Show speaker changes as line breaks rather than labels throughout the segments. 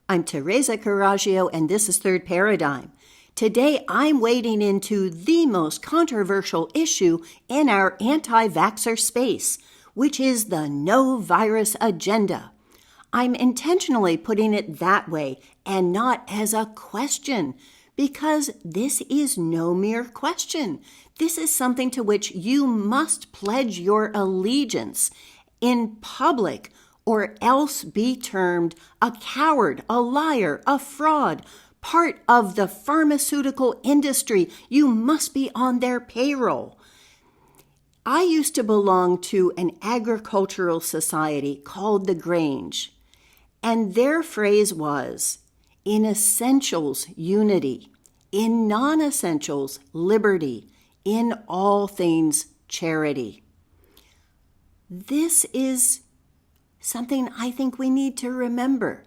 I'm Teresa Caraggio, and this is Third Paradigm. Today, I'm wading into the most controversial issue in our anti-vaxxer space, which is the no virus agenda. I'm intentionally putting it that way and not as a question, because this is no mere question. This is something to which you must pledge your allegiance in public, or else be termed a coward, a liar, a fraud, part of the pharmaceutical industry. You must be on their payroll. I used to belong to an agricultural society called the Grange, and their phrase was, in essentials, unity, in non-essentials, liberty, in all things, charity. This is something I think we need to remember.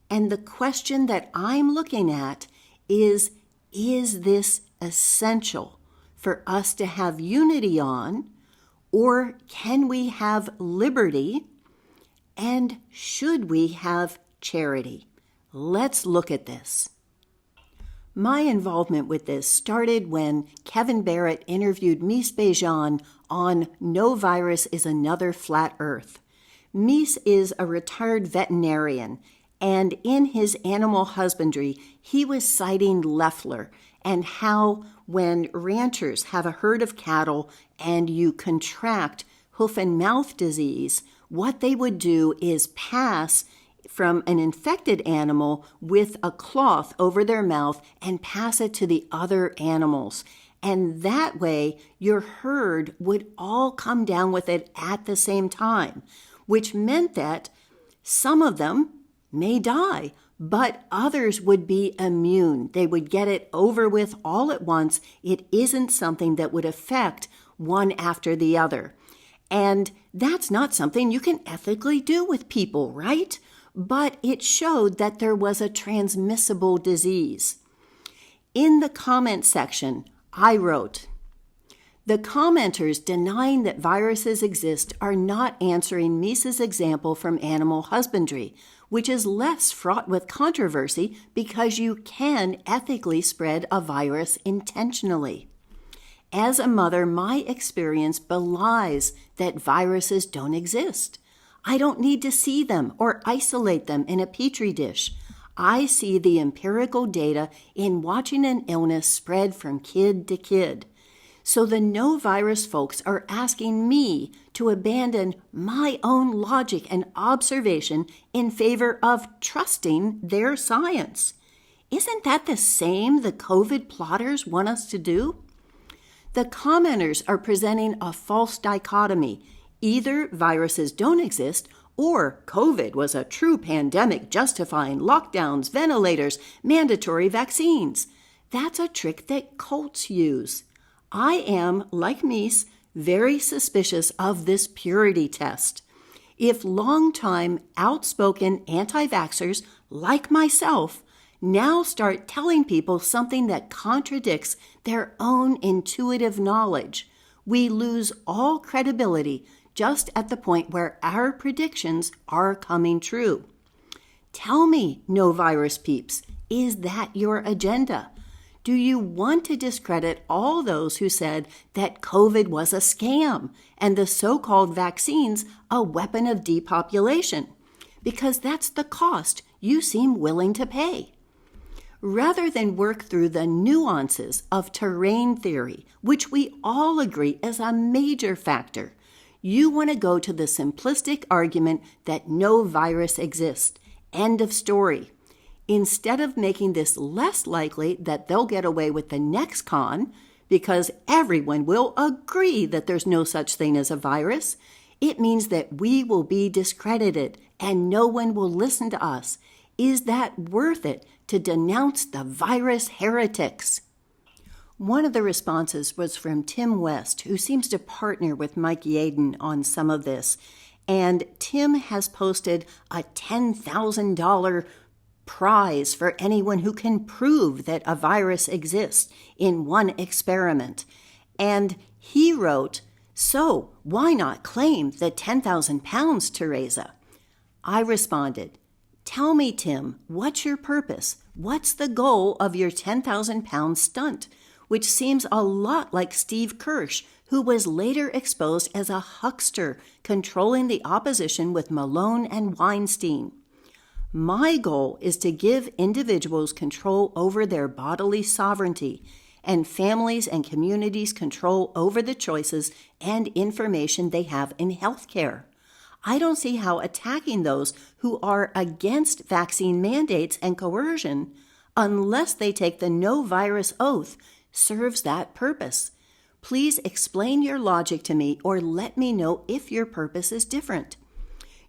And the question that I'm looking at is this essential for us to have unity on, or can we have liberty, and should we have charity? Let's look at this. My involvement with this started when Kevin Barrett interviewed Mies Bejan on No Virus is Another Flat Earth. Mies is a retired veterinarian, and in his animal husbandry, he was citing Leffler and how when ranchers have a herd of cattle and you contract hoof and mouth disease, what they would do is pass from an infected animal with a cloth over their mouth and pass it to the other animals. And that way, your herd would all come down with it at the same time, which meant that some of them may die, but others would be immune. They would get it over with all at once. It isn't something that would affect one after the other. And that's not something you can ethically do with people, right? But it showed that there was a transmissible disease. In the comment section, I wrote, "The commenters denying that viruses exist are not answering Mies's example from animal husbandry, which is less fraught with controversy because you can ethically spread a virus intentionally. As a mother, my experience belies that viruses don't exist. I don't need to see them or isolate them in a petri dish. I see the empirical data in watching an illness spread from kid to kid. So the no virus folks are asking me to abandon my own logic and observation in favor of trusting their science. Isn't that the same the COVID plotters want us to do? The commenters are presenting a false dichotomy. Either viruses don't exist, or COVID was a true pandemic justifying lockdowns, ventilators, mandatory vaccines. That's a trick that cults use. I am, like Mies, very suspicious of this purity test. If longtime, outspoken anti-vaxxers, like myself, now start telling people something that contradicts their own intuitive knowledge, we lose all credibility just at the point where our predictions are coming true. Tell me, no virus peeps, is that your agenda? Do you want to discredit all those who said that COVID was a scam and the so-called vaccines a weapon of depopulation? Because that's the cost you seem willing to pay. Rather than work through the nuances of terrain theory, which we all agree is a major factor, you want to go to the simplistic argument that no virus exists. End of story. Instead of making this less likely that they'll get away with the next con, because everyone will agree that there's no such thing as a virus, it means that we will be discredited and no one will listen to us. Is that worth it to denounce the virus heretics? One of the responses was from Tim West, who seems to partner with Mike Yaden on some of this. And Tim has posted a $10,000 prize for anyone who can prove that a virus exists in one experiment. And he wrote, "So why not claim the 10,000 pounds, Teresa?" I responded, Tell me, Tim, what's your purpose? What's the goal of your 10,000-pound stunt, which seems a lot like Steve Kirsch, who was later exposed as a huckster controlling the opposition with Malone and Weinstein? My goal is to give individuals control over their bodily sovereignty and families and communities control over the choices and information they have in healthcare. I don't see how attacking those who are against vaccine mandates and coercion, unless they take the no virus oath, serves that purpose. Please explain your logic to me or let me know if your purpose is different.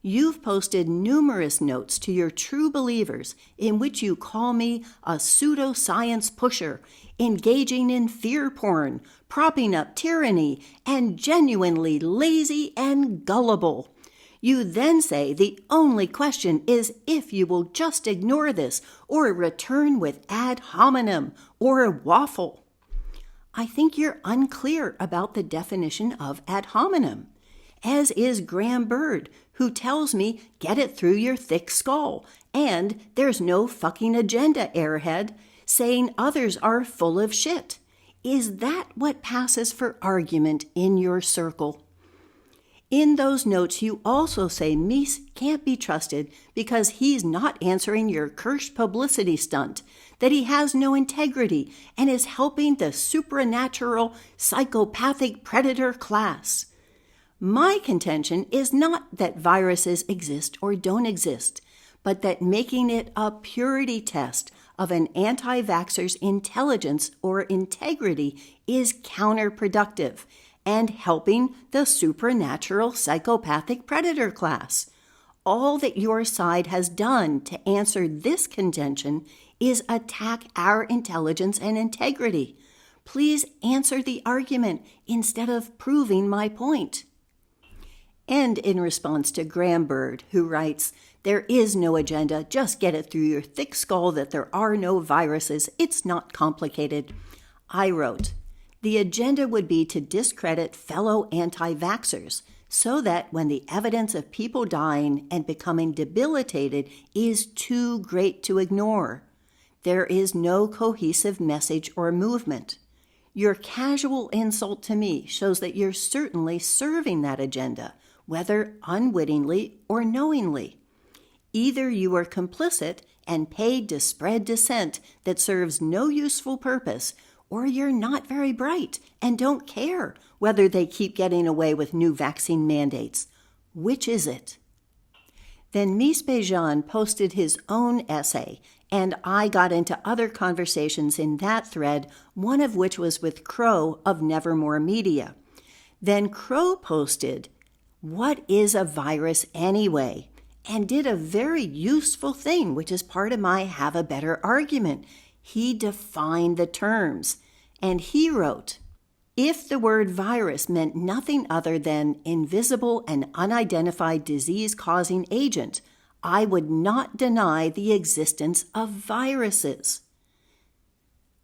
You've posted numerous notes to your true believers in which you call me a pseudoscience pusher, engaging in fear porn, propping up tyranny, and genuinely lazy and gullible. You then say the only question is if you will just ignore this or return with ad hominem or a waffle. I think you're unclear about the definition of ad hominem, as is Graham Bird, who tells me get it through your thick skull, and there's no fucking agenda, airhead, saying others are full of shit. Is that what passes for argument in your circle? In those notes, you also say Mies can't be trusted because he's not answering your Kirsch publicity stunt, that he has no integrity and is helping the supernatural psychopathic predator class. My contention is not that viruses exist or don't exist, but that making it a purity test of an anti-vaxxer's intelligence or integrity is counterproductive and helping the supernatural psychopathic predator class. All that your side has done to answer this contention is attack our intelligence and integrity. Please answer the argument instead of proving my point. And in response to Graham Bird, who writes, "There is no agenda, just get it through your thick skull that there are no viruses, it's not complicated," I wrote, "The agenda would be to discredit fellow anti-vaxxers so that when the evidence of people dying and becoming debilitated is too great to ignore, there is no cohesive message or movement. Your casual insult to me shows that you're certainly serving that agenda, whether unwittingly or knowingly. Either you are complicit and paid to spread dissent that serves no useful purpose, or you're not very bright and don't care whether they keep getting away with new vaccine mandates. Which is it?" Then Mies Bejan posted his own essay, and I got into other conversations in that thread, one of which was with Crow of Nevermore Media. Then Crow posted, "What is a virus anyway?" and did a very useful thing, which is part of my have a better argument. He defined the terms, and he wrote, "If the word virus meant nothing other than invisible and unidentified disease-causing agent, I would not deny the existence of viruses."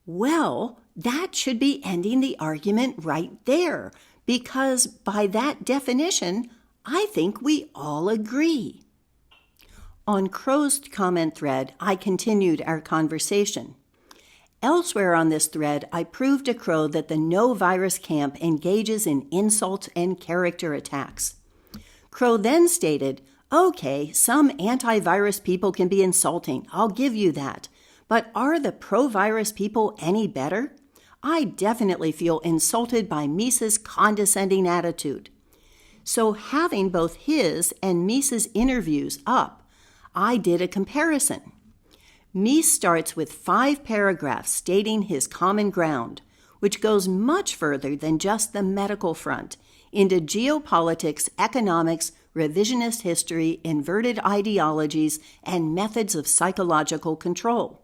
Well, that should be ending the argument right there, because by that definition, I think we all agree. On Crow's comment thread, I continued our conversation. Elsewhere on this thread, I proved to Crow that the no virus camp engages in insult and character attacks. Crow then stated, "Okay, some anti-virus people can be insulting, I'll give you that. But are the pro-virus people any better? I definitely feel insulted by Mies's condescending attitude." So having both his and Mies's interviews up, I did a comparison. Mies starts with 5 paragraphs stating his common ground, which goes much further than just the medical front, into geopolitics, economics, revisionist history, inverted ideologies, and methods of psychological control.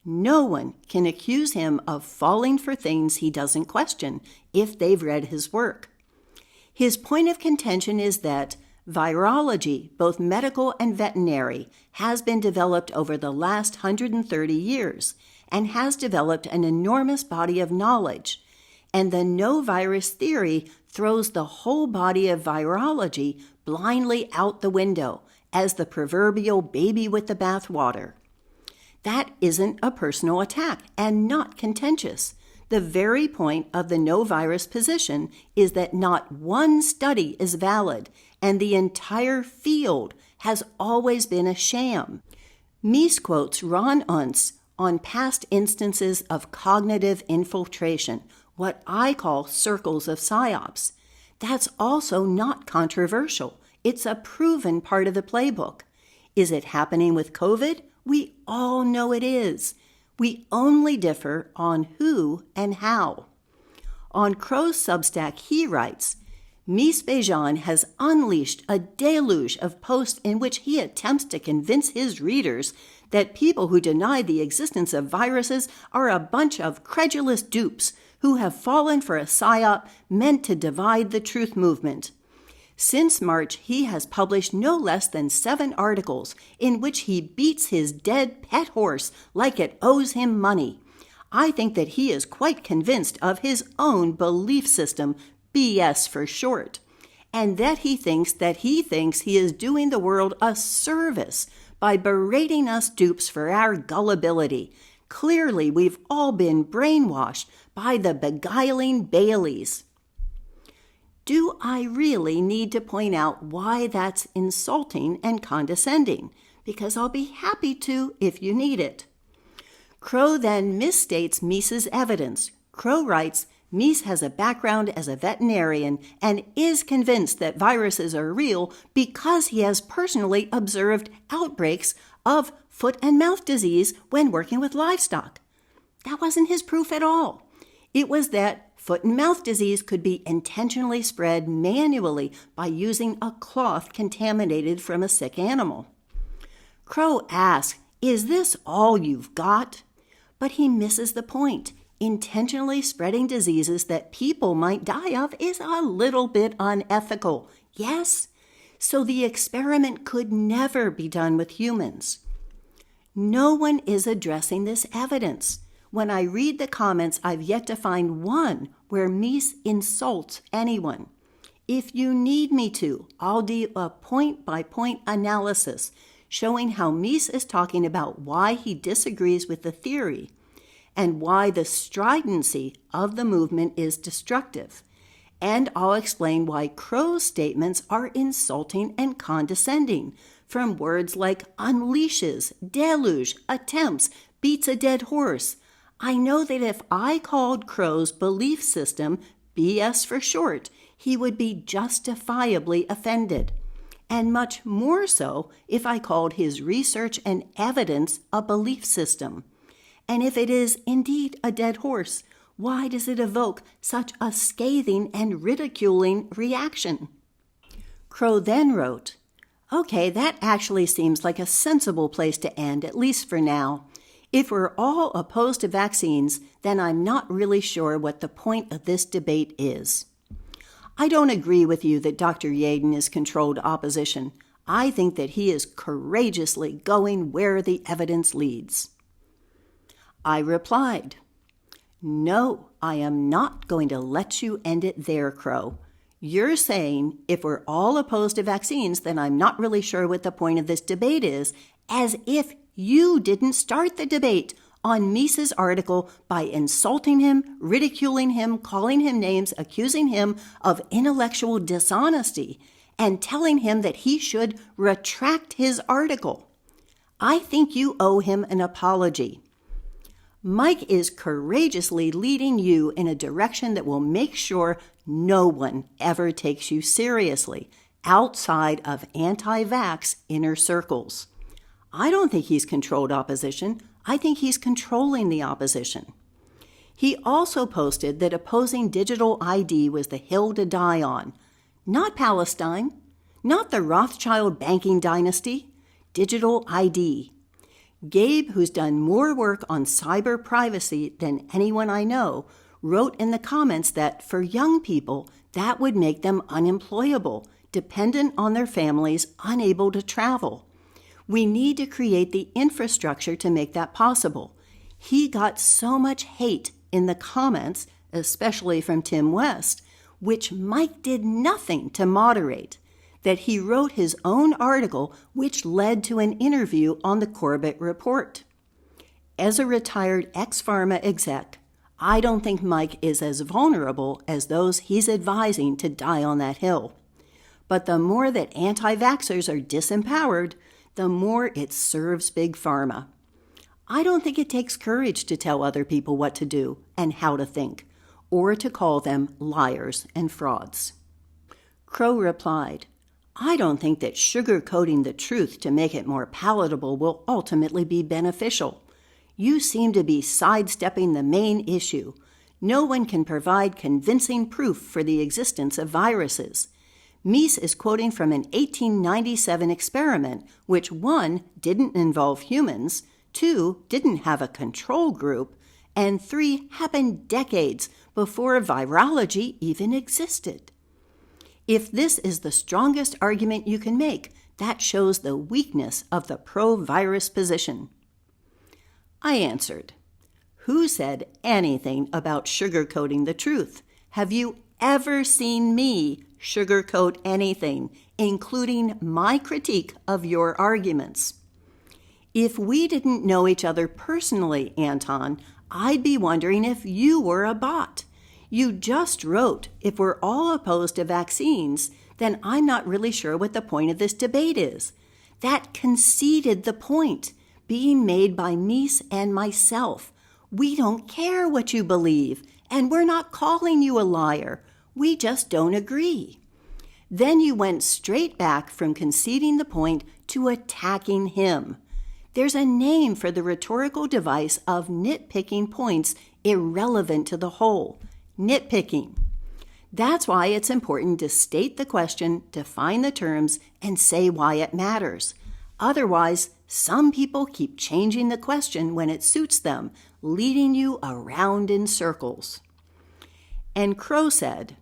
No one can accuse him of falling for things he doesn't question if they've read his work. His point of contention is that virology, both medical and veterinary, has been developed over the last 130 years and has developed an enormous body of knowledge, and the no virus theory throws the whole body of virology blindly out the window as the proverbial baby with the bathwater. That isn't a personal attack and not contentious. The very point of the no virus position is that not one study is valid and the entire field has always been a sham. Mies quotes Ron Unz on past instances of cognitive infiltration, what I call circles of PsyOps. That's also not controversial. It's a proven part of the playbook. Is it happening with COVID? We all know it is. We only differ on who and how. On Crow's Substack, he writes, Mies Bejan has unleashed a deluge of posts in which he attempts to convince his readers that people who deny the existence of viruses are a bunch of credulous dupes who have fallen for a psyop meant to divide the truth movement. Since March, he has published no less than 7 articles in which he beats his dead pet horse like it owes him money. I think that he is quite convinced of his own belief system, BS for short, and that he thinks he is doing the world a service by berating us dupes for our gullibility. Clearly, we've all been brainwashed by the beguiling Baileys. Do I really need to point out why that's insulting and condescending? Because I'll be happy to if you need it. Crow then misstates Mies's evidence. Crow writes, Mies has a background as a veterinarian and is convinced that viruses are real because he has personally observed outbreaks of foot and mouth disease when working with livestock. That wasn't his proof at all. It was that foot and mouth disease could be intentionally spread manually by using a cloth contaminated from a sick animal. Crow asks, is this all you've got? But he misses the point. Intentionally spreading diseases that people might die of is a little bit unethical, yes? So the experiment could never be done with humans. No one is addressing this evidence. When I read the comments, I've yet to find one where Mies insults anyone. If you need me to, I'll do a point-by-point analysis showing how Mies is talking about why he disagrees with the theory and why the stridency of the movement is destructive. And I'll explain why Crow's statements are insulting and condescending, from words like unleashes, deluge, attempts, beats a dead horse. I know that if I called Crow's belief system BS for short, he would be justifiably offended, and much more so if I called his research and evidence a belief system. And if it is indeed a dead horse, why does it evoke such a scathing and ridiculing reaction? Crow then wrote, okay, that actually seems like a sensible place to end, at least for now. If we're all opposed to vaccines, then I'm not really sure what the point of this debate is. I don't agree with you that Dr. Yaden is controlled opposition. I think that he is courageously going where the evidence leads. I replied, no, I am not going to let you end it there, Crow. You're saying if we're all opposed to vaccines, then I'm not really sure what the point of this debate is, as if you didn't start the debate on Mies's article by insulting him, ridiculing him, calling him names, accusing him of intellectual dishonesty, and telling him that he should retract his article. I think you owe him an apology. Mike is courageously leading you in a direction that will make sure no one ever takes you seriously outside of anti-vax inner circles. I don't think he's controlled opposition. I think he's controlling the opposition. He also posted that opposing digital ID was the hill to die on. Not Palestine, not the Rothschild banking dynasty, digital ID. Gabe, who's done more work on cyber privacy than anyone I know, wrote in the comments that for young people, that would make them unemployable, dependent on their families, unable to travel. We need to create the infrastructure to make that possible. He got so much hate in the comments, especially from Tim West, which Mike did nothing to moderate. that he wrote his own article, which led to an interview on the Corbett Report. As a retired ex-pharma exec, I don't think Mike is as vulnerable as those he's advising to die on that hill. But the more that anti-vaxxers are disempowered, the more it serves Big Pharma. I don't think it takes courage to tell other people what to do and how to think, or to call them liars and frauds. Crow replied, I don't think that sugarcoating the truth to make it more palatable will ultimately be beneficial. You seem to be sidestepping the main issue. No one can provide convincing proof for the existence of viruses. Mies is quoting from an 1897 experiment, which 1, didn't involve humans, 2, didn't have a control group, and 3, happened decades before virology even existed. If this is the strongest argument you can make, that shows the weakness of the pro-virus position. I answered, who said anything about sugarcoating the truth? Have you ever seen me sugarcoat anything, including my critique of your arguments? If we didn't know each other personally, Anton, I'd be wondering if you were a bot. You just wrote, if we're all opposed to vaccines, then I'm not really sure what the point of this debate is. That conceded the point being made by Mies and myself. We don't care what you believe, and we're not calling you a liar. We just don't agree. Then you went straight back from conceding the point to attacking him. There's a name for the rhetorical device of nitpicking points irrelevant to the whole. Nitpicking. That's why it's important to state the question, define the terms, and say why it matters. Otherwise, some people keep changing the question when it suits them, leading you around in circles. And Crow said,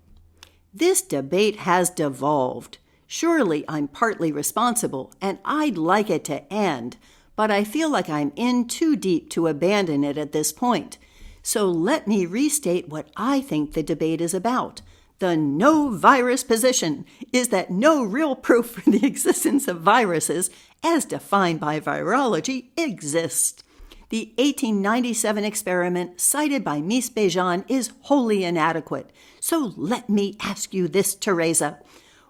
this debate has devolved. Surely I'm partly responsible, and I'd like it to end, but I feel like I'm in too deep to abandon it at this point. So let me restate what I think the debate is about. The no virus position is that no real proof for the existence of viruses, as defined by virology, exists. The 1897 experiment cited by Mies Bejan is wholly inadequate. So let me ask you this, Teresa.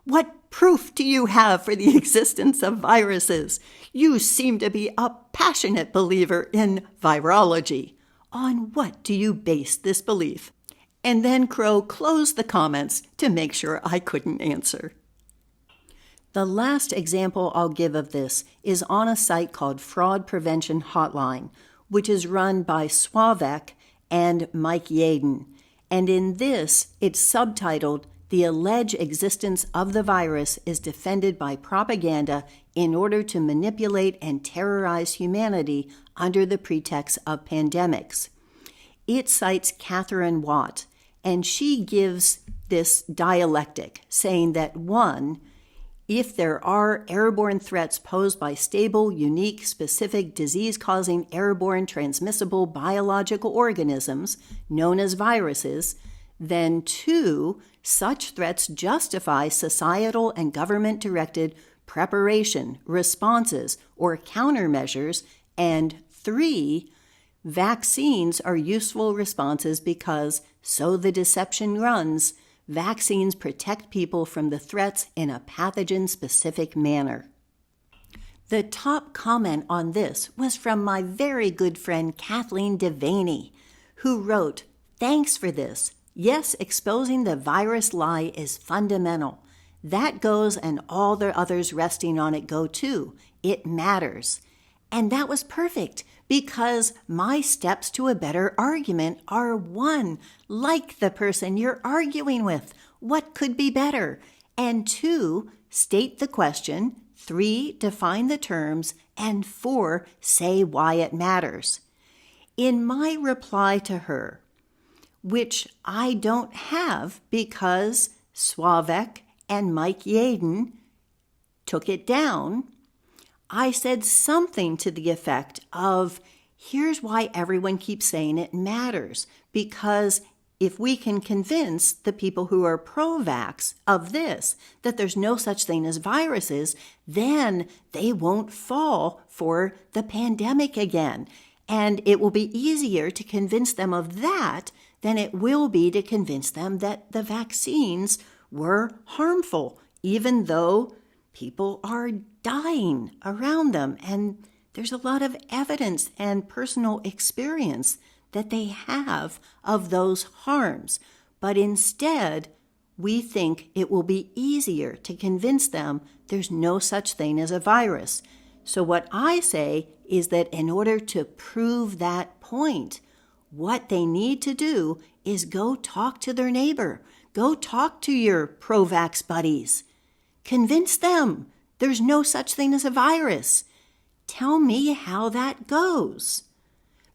What proof do you have for the existence of viruses? You seem to be a passionate believer in virology. On what do you base this belief? And then Crow closed the comments to make sure I couldn't answer. The last example I'll give of this is on a site called Fraud Prevention Hotline, which is run by Sławek and Mike Yaden. And in this, it's subtitled, The Alleged Existence of the Virus is Defended by Propaganda in Order to Manipulate and Terrorize Humanity under the Pretext of Pandemics. It cites Catherine Watt, and she gives this dialectic, saying that 1, if there are airborne threats posed by stable, unique, specific, disease-causing, airborne, transmissible biological organisms, known as viruses, then 2, such threats justify societal and government-directed preparation, responses, or countermeasures, and 3, vaccines are useful responses because, so the deception runs, vaccines protect people from the threats in a pathogen-specific manner. The top comment on this was from my very good friend Kathleen Devaney, who wrote, "Thanks for this. Yes, exposing the virus lie is fundamental. That goes and all the others resting on it go too. It matters." And that was perfect, because my steps to a better argument are 1, like the person you're arguing with. What could be better? And 2, state the question. 3, define the terms. And 4, say why it matters. In my reply to her, which I don't have because Sławek and Mike Yaden took it down, I said something to the effect of, here's why everyone keeps saying it matters, because if we can convince the people who are pro-vax of this, that there's no such thing as viruses, then they won't fall for the pandemic again. And it will be easier to convince them of that than it will be to convince them that the vaccines were harmful, even though people are dying around them. And there's a lot of evidence and personal experience that they have of those harms. But instead, we think it will be easier to convince them there's no such thing as a virus. So what I say is that in order to prove that point, what they need to do is go talk to their neighbor. Go talk to your pro-vax buddies. Convince them there's no such thing as a virus. Tell me how that goes.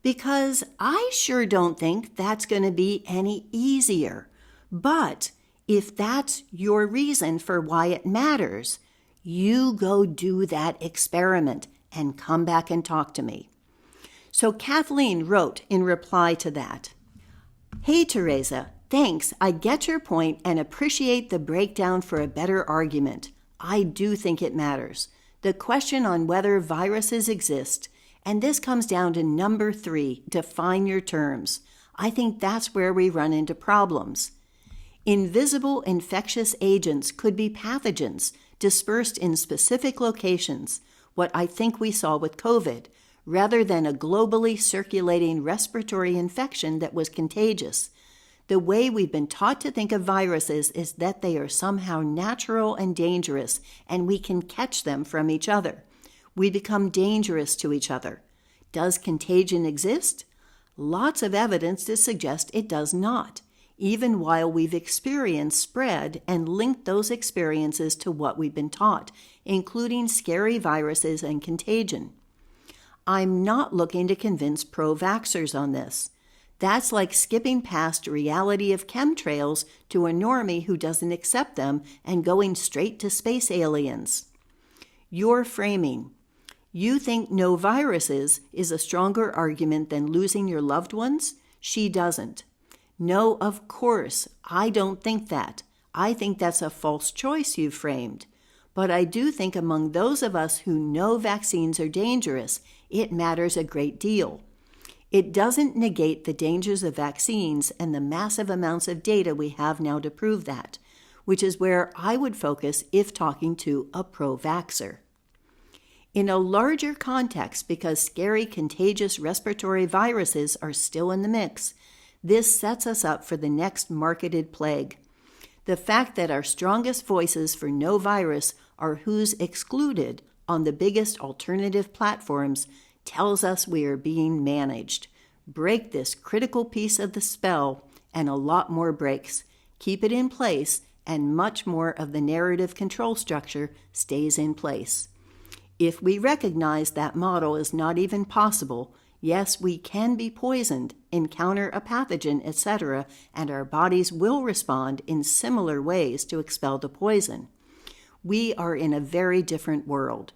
Because I sure don't think that's going to be any easier. But if that's your reason for why it matters, you go do that experiment and come back and talk to me. So Kathleen wrote in reply to that, "Hey, Teresa, thanks. I get your point and appreciate the breakdown for a better argument. I do think it matters. The question on whether viruses exist, and this comes down to number 3, define your terms. I think that's where we run into problems. Invisible infectious agents could be pathogens dispersed in specific locations, what I think we saw with COVID, rather than a globally circulating respiratory infection that was contagious. The way we've been taught to think of viruses is that they are somehow natural and dangerous, and we can catch them from each other. We become dangerous to each other. Does contagion exist? Lots of evidence to suggest it does not, even while we've experienced spread and linked those experiences to what we've been taught, including scary viruses and contagion. I'm not looking to convince pro-vaxxers on this. That's like skipping past reality of chemtrails to a normie who doesn't accept them and going straight to space aliens. Your framing. You think no viruses is a stronger argument than losing your loved ones? She doesn't. No, of course, I don't think that. I think that's a false choice you've framed. But I do think among those of us who know vaccines are dangerous, it matters a great deal. It doesn't negate the dangers of vaccines and the massive amounts of data we have now to prove that, which is where I would focus if talking to a pro-vaxxer. In a larger context, because scary contagious respiratory viruses are still in the mix, this sets us up for the next marketed plague. The fact that our strongest voices for no virus are who's excluded on the biggest alternative platforms tells us we are being managed. Break this critical piece of the spell, and a lot more breaks. Keep it in place, and much more of the narrative control structure stays in place. If we recognize that model is not even possible, yes, we can be poisoned, encounter a pathogen, etc., and our bodies will respond in similar ways to expel the poison. We are in a very different world.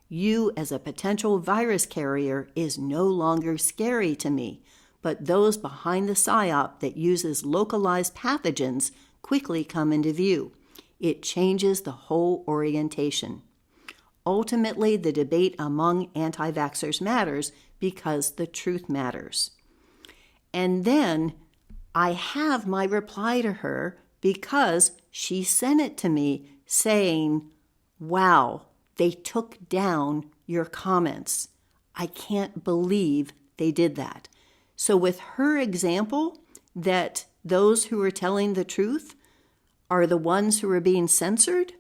You, as a potential virus carrier, is no longer scary to me, but those behind the PsyOp that uses localized pathogens quickly come into view. It changes the whole orientation. Ultimately, the debate among anti-vaxxers matters because the truth matters. And then I have my reply to her because she sent it to me saying, "Wow, they took down your comments. I can't believe they did that." So with her example that those who are telling the truth are the ones who are being censored,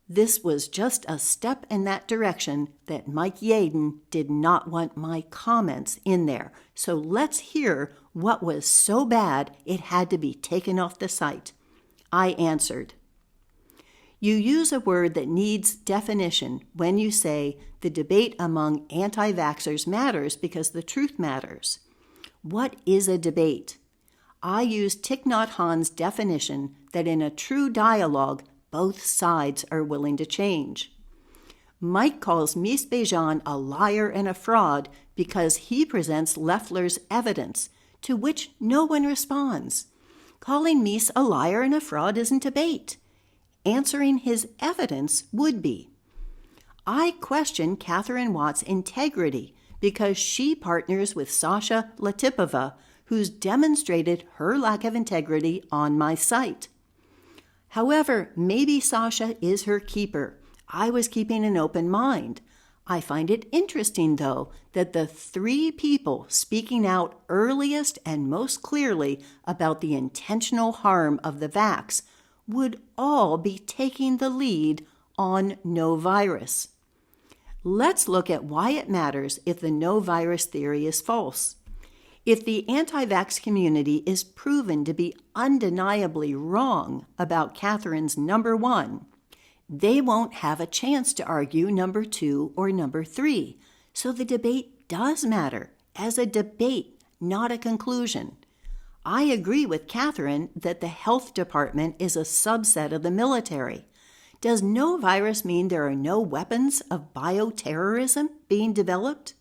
this was just a step in that direction that Mike Yaden did not want my comments in there. So let's hear what was so bad it had to be taken off the site. I answered, "You use a word that needs definition when you say the debate among anti-vaxxers matters because the truth matters. What is a debate? I use Thich Nhat Hanh's definition that in a true dialogue, both sides are willing to change. Mike calls Mies Bejan a liar and a fraud because he presents Loeffler's evidence, to which no one responds. Calling Mies a liar and a fraud isn't debate. Answering his evidence would be. I question Catherine Watt's integrity because she partners with Sasha Latipova, who's demonstrated her lack of integrity on my site. However, maybe Sasha is her keeper. I was keeping an open mind. I find it interesting, though, that the 3 people speaking out earliest and most clearly about the intentional harm of the vax would all be taking the lead on no virus. Let's look at why it matters if the no virus theory is false. If the anti-vax community is proven to be undeniably wrong about Catherine's number 1, they won't have a chance to argue number 2 or number 3. So the debate does matter as a debate, not a conclusion. I agree with Catherine that the health department is a subset of the military. Does no virus mean there are no weapons of bioterrorism being developed?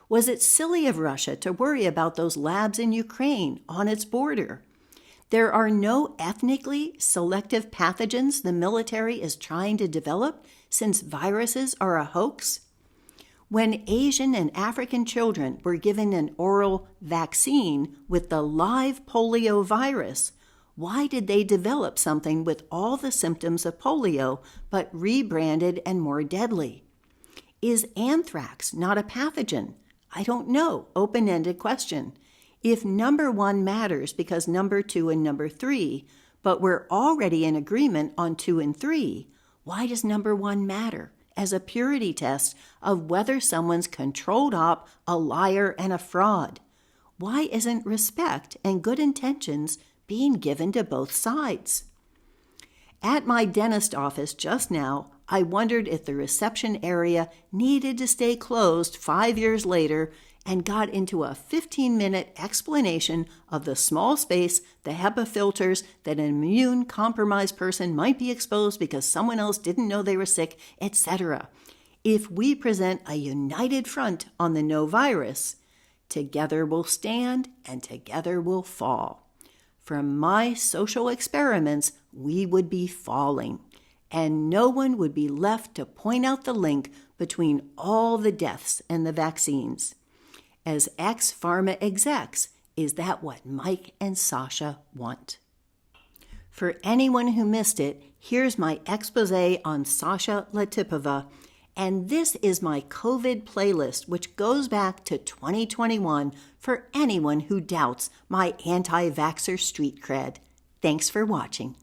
Was it silly of Russia to worry about those labs in Ukraine on its border? There are no ethnically selective pathogens the military is trying to develop since viruses are a hoax? When Asian and African children were given an oral vaccine with the live polio virus, why did they develop something with all the symptoms of polio but rebranded and more deadly? Is anthrax not a pathogen? I don't know. Open-ended question. If number 1 matters because number 2 and number 3, but we're already in agreement on 2 and 3, why does number 1 matter as a purity test of whether someone's controlled op, a liar, and a fraud? Why isn't respect and good intentions being given to both sides? At my dentist office just now, I wondered if the reception area needed to stay closed 5 years later and got into a 15-minute explanation of the small space, the HEPA filters, that an immune-compromised person might be exposed because someone else didn't know they were sick, etc. If we present a united front on the no virus, together we'll stand and together we'll fall. From my social experiments, we would be falling, and no one would be left to point out the link between all the deaths and the vaccines. As ex-pharma execs, is that what Mike and Sasha want? For anyone who missed it, here's my expose on Sasha Latipova, and this is my COVID playlist, which goes back to 2021 for anyone who doubts my anti-vaxxer street cred. Thanks for watching.